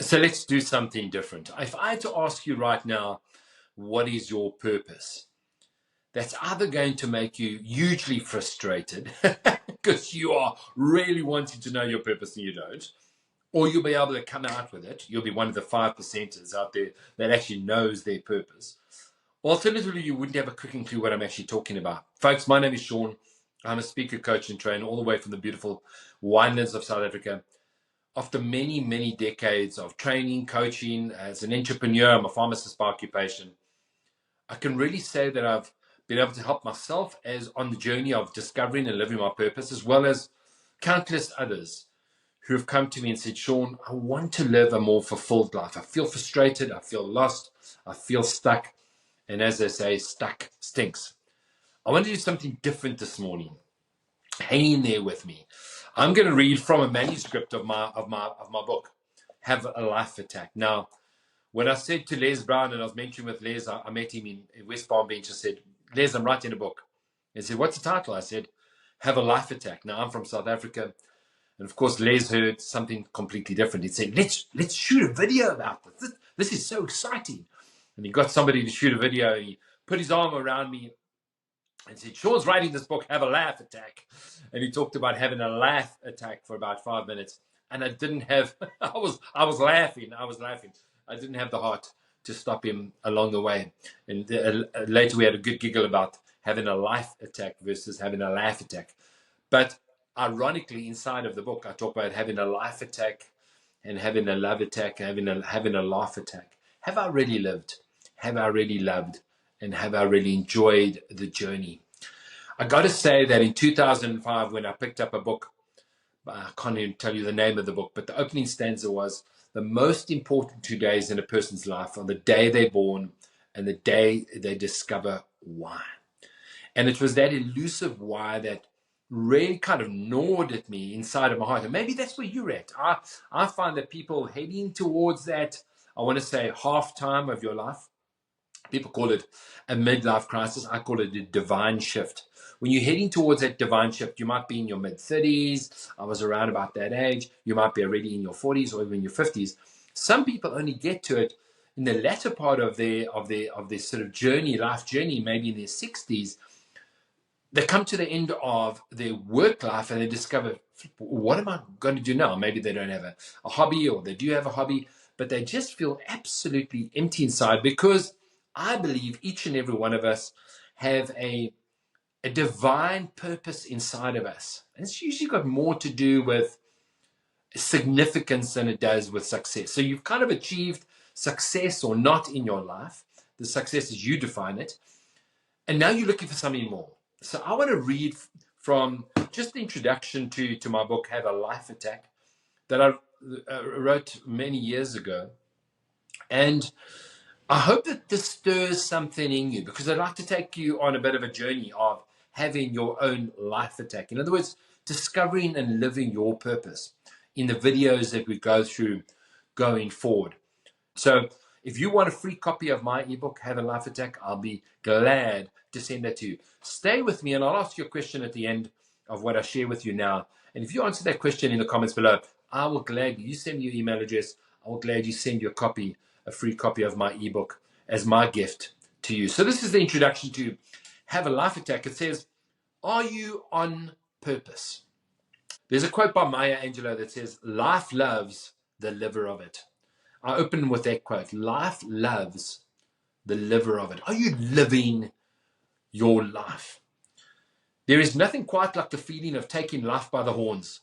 So let's do something different. If I had to ask you right now, what is your purpose? That's either going to make you hugely frustrated because you are really wanting to know your purpose and you don't, or you'll be able to come out with it. You'll be one of the 5%ers out there that actually knows their purpose. Alternatively, you wouldn't have a cooking clue what I'm actually talking about. Folks, my name is Sean. I'm a speaker, coach, and trainer all the way from the beautiful winelands of South Africa. After many, many decades of training, coaching, as an entrepreneur, I'm a pharmacist by occupation. I can really say that I've been able to help myself as on the journey of discovering and living my purpose, as well as countless others who have come to me and said, Sean, I want to live a more fulfilled life. I feel frustrated. I feel lost. I feel stuck. And as they say, stuck stinks. I want to do something different this morning. Hang in there with me. I'm going to read from a manuscript of my book, Have a Life Attack. Now, when I said to Les Brown, and I was mentioning with Les, I met him in West Palm Beach. I said, Les, I'm writing a book. He said, what's the title? I said, Have a Life Attack. Now, I'm from South Africa. And of course, Les heard something completely different. He said, let's shoot a video about this. This is so exciting. And he got somebody to shoot a video. He put his arm around me and said, Sean's writing this book, Have a Laugh Attack. And he talked about having a laugh attack for about 5 minutes. And I didn't have, I was laughing. I didn't have the heart to stop him along the way. And later we had a good giggle about having a life attack versus having a laugh attack. But ironically, inside of the book, I talk about having a life attack and having a love attack, having a laugh attack. Have I really lived? Have I really loved? And have I really enjoyed the journey? I got to say that in 2005, when I picked up a book, I can't even tell you the name of the book, but the opening stanza was, the most important 2 days in a person's life are the day they're born and the day they discover why. And it was that elusive why that really kind of gnawed at me inside of my heart. And maybe that's where you're at. I find that people heading towards that, I want to say, half time of your life. People call it a midlife crisis. I call it a divine shift. When you're heading towards that divine shift, you might be in your mid-30s. I was around about that age. You might be already in your 40s or even your 50s. Some people only get to it in the latter part of their sort of journey, life journey, maybe in their 60s. They come to the end of their work life and they discover, what am I going to do now? Maybe they don't have a hobby, or they do have a hobby, but they just feel absolutely empty inside, because I believe each and every one of us have a divine purpose inside of us. And it's usually got more to do with significance than it does with success. So you've kind of achieved success or not in your life. The success is you define it. And now you're looking for something more. So I want to read from just the introduction to my book, Have a Life Attack, that I wrote many years ago. And I hope that this stirs something in you, because I'd like to take you on a bit of a journey of having your own life attack. In other words, discovering and living your purpose in the videos that we go through going forward. So if you want a free copy of my ebook, Have a Life Attack, I'll be glad to send that to you. Stay with me and I'll ask you a question at the end of what I share with you now. And if you answer that question in the comments below, I will gladly, you send me your email address, I will gladly send you a free copy of my ebook as my gift to you. So this is the introduction to Have a Life Attack. It says, are you on purpose? There's a quote by Maya Angelou that says, life loves the liver of it. I open with that quote, life loves the liver of it. Are you living your life? There is nothing quite like the feeling of taking life by the horns,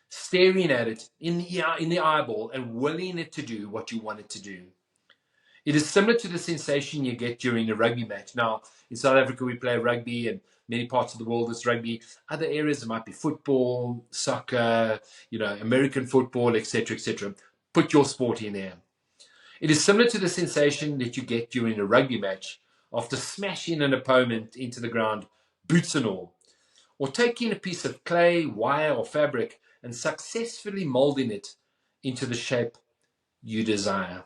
staring at it in the eyeball and willing it to do what you want it to do. It is similar to the sensation you get during a rugby match. Now, in South Africa, we play rugby, and many parts of the world it's rugby. Other areas, it might be football, soccer, American football, etc., etc. Put your sport in there. It is similar to the sensation that you get during a rugby match after smashing an opponent into the ground, boots and all, or taking a piece of clay, wire, or fabric and successfully molding it into the shape you desire.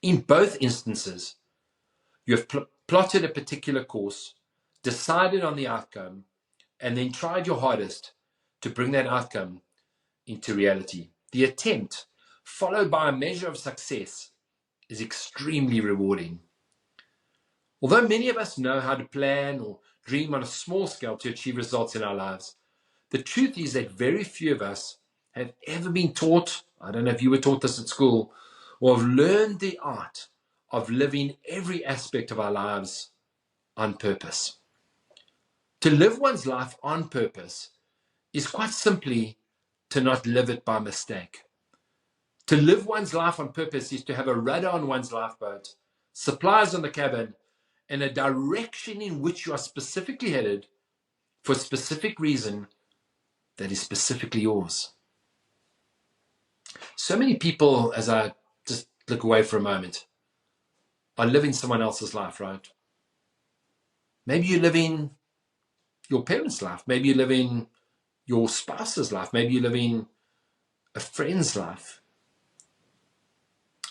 In both instances, you have plotted a particular course, decided on the outcome, and then tried your hardest to bring that outcome into reality. The attempt followed by a measure of success, is extremely rewarding. Although many of us know how to plan or dream on a small scale to achieve results in our lives, the truth is that very few of us have ever been taught, I don't know if you were taught this at school, or have learned the art of living every aspect of our lives on purpose. To live one's life on purpose is quite simply to not live it by mistake. To live one's life on purpose is to have a rudder on one's lifeboat, supplies on the cabin, and a direction in which you are specifically headed for a specific reason that is specifically yours. So many people, as I just look away for a moment, are living someone else's life, right? Maybe you're living your parents' life. Maybe you're living your spouse's life. Maybe you're living a friend's life.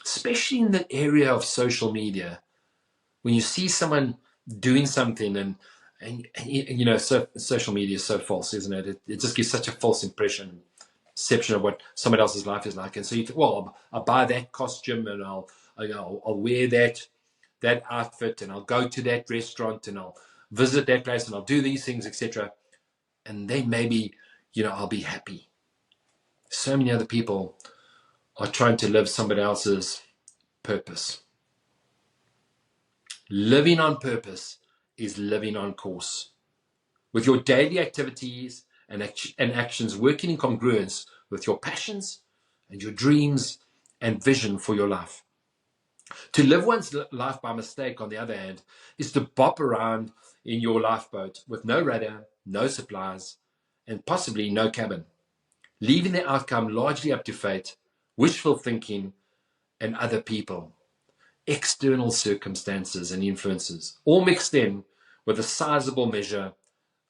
Especially in the area of social media, when you see someone doing something and you know, so social media is so false, isn't it? It just gives such a false perception of what someone else's life is like. And so you think, well, I'll buy that costume and I'll wear that outfit and I'll go to that restaurant and I'll visit that place and I'll do these things, etc. And then maybe, you know, I'll be happy. So many other people are trying to live somebody else's purpose. Living on purpose is living on course, with your daily activities and actions working in congruence with your passions and your dreams and vision for your life. To live one's life by mistake, on the other hand, is to bop around in your lifeboat with no rudder, no supplies, and possibly no cabin, leaving the outcome largely up to fate, wishful thinking, and other people, external circumstances and influences, all mixed in with a sizable measure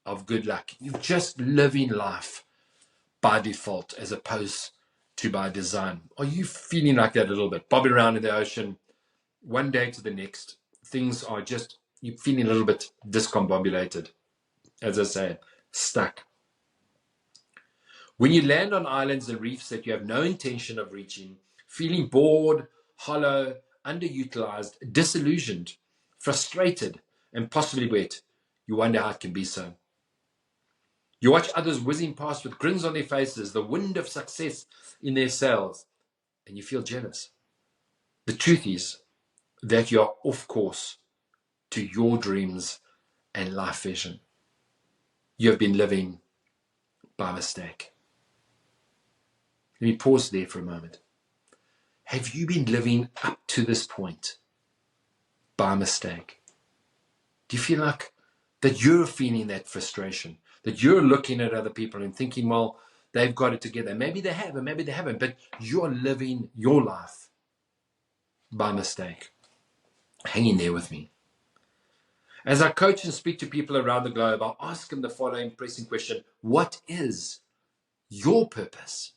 of good luck. You're just living life by default as opposed to by design. Are you feeling like that a little bit? Bobbing around in the ocean, one day to the next, things are just, you're feeling a little bit discombobulated, as I say, stuck. When you land on islands and reefs that you have no intention of reaching, feeling bored, hollow, underutilized, disillusioned, frustrated, and possibly wet, you wonder how it can be so. You watch others whizzing past with grins on their faces, the wind of success in their sails, and you feel jealous. The truth is that you are off course to your dreams and life vision. You have been living by mistake. Let me pause there for a moment. Have you been living up to this point by mistake? Do you feel like that you're feeling that frustration, that you're looking at other people and thinking, well, they've got it together. Maybe they have, and maybe they haven't, but you're living your life by mistake. Hang in there with me. As I coach and speak to people around the globe, I'll ask them the following pressing question: what is your purpose?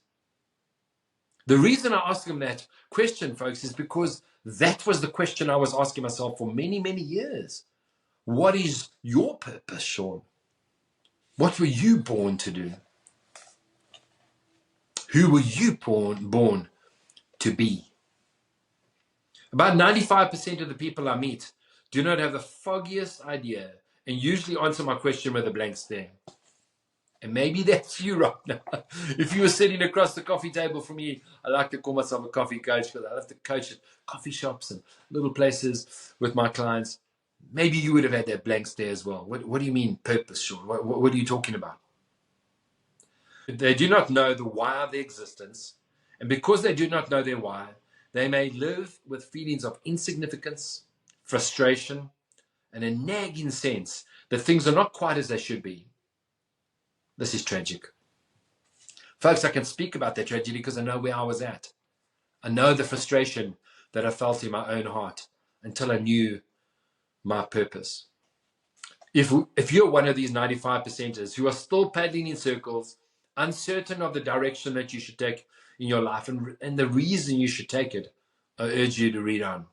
The reason I ask them that question, folks, is because that was the question I was asking myself for many, many years. What is your purpose, Sean? What were you born to do? Who were you born to be? About 95% of the people I meet do not have the foggiest idea and usually answer my question with a blank stare. And maybe that's you right now. If you were sitting across the coffee table from me, I like to call myself a coffee coach because I love to coach at coffee shops and little places with my clients. Maybe you would have had that blank stare as well. What do you mean purpose, Sean? What are you talking about? They do not know the why of their existence. And because they do not know their why, they may live with feelings of insignificance, frustration, and a nagging sense that things are not quite as they should be. This is tragic. Folks, I can speak about that tragedy because I know where I was at. I know the frustration that I felt in my own heart until I knew my purpose. If you're one of these 95%ers who are still paddling in circles, uncertain of the direction that you should take in your life and the reason you should take it, I urge you to read on.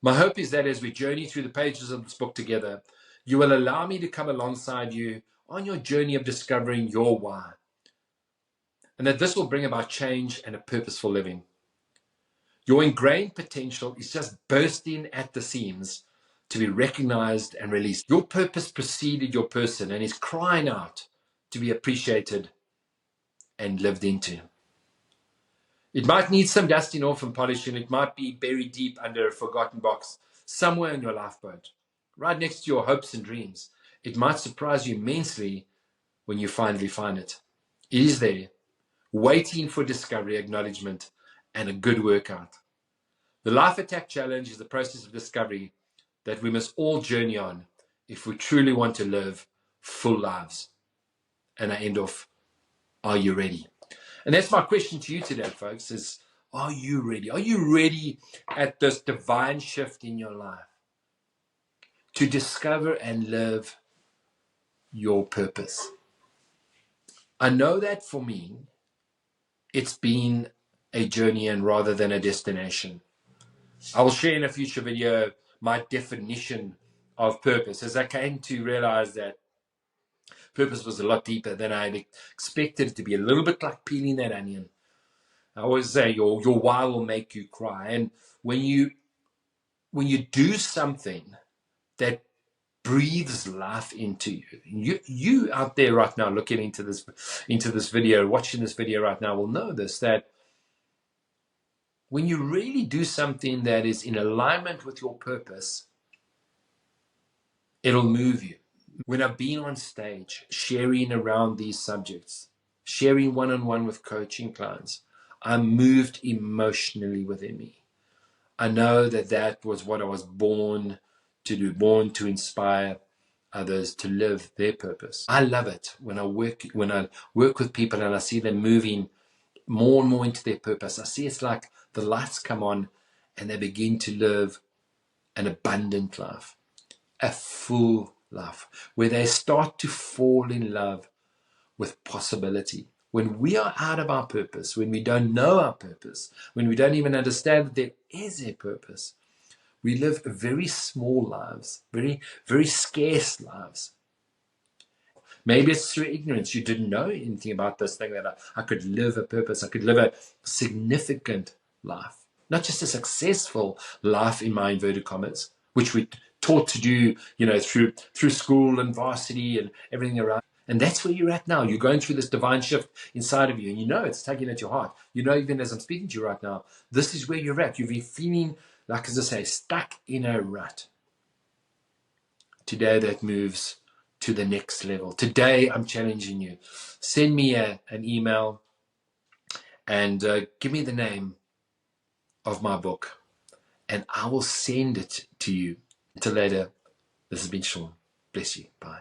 My hope is that as we journey through the pages of this book together, you will allow me to come alongside you on your journey of discovering your why. and that this will bring about change and a purposeful living. Your ingrained potential is just bursting at the seams to be recognized and released. Your purpose preceded your person and is crying out to be appreciated and lived into. It might need some dusting off and polishing. It might be buried deep under a forgotten box somewhere in your lifeboat, right next to your hopes and dreams. It might surprise you immensely when you finally find it. It is there, waiting for discovery, acknowledgement, and a good workout. The Life Attack Challenge is the process of discovery that we must all journey on if we truly want to live full lives. And I end off, are you ready? And that's my question to you today, folks, is are you ready? Are you ready at this divine shift in your life to discover and live your purpose? I know that for me, it's been a journey and rather than a destination. I will share in a future video my definition of purpose as I came to realize that purpose was a lot deeper than I had expected it to be, a little bit like peeling that onion. I always say your why will make you cry. And when you do something that breathes life into you out there right now looking into this video, watching this video right now will know this, that when you really do something that is in alignment with your purpose, it'll move you. When I've been on stage sharing around these subjects, sharing one-on-one with coaching clients, I'm moved emotionally within me. I know that that was what I was born to do, born to inspire others to live their purpose. I love it when I work with people and I see them moving more and more into their purpose. I see it's like the lights come on and they begin to live an abundant life, a full life, where they start to fall in love with possibility. When we are out of our purpose, when we don't know our purpose, when we don't even understand that there is a purpose, we live very small lives, very, very scarce lives. Maybe it's through ignorance. You didn't know anything about this thing, that I could live a purpose. I could live a significant life, not just a successful life in my inverted commas, which we taught to do, through school and varsity and everything around. And that's where you're at now. You're going through this divine shift inside of you, and it's tugging at your heart. Even as I'm speaking to you right now, this is where you're at. You've been feeling, like as I say, stuck in a rut. Today that moves to the next level. Today I'm challenging you. Send me an email and give me the name of my book, and I will send it to you. Until later, this has been Sean. Bless you. Bye.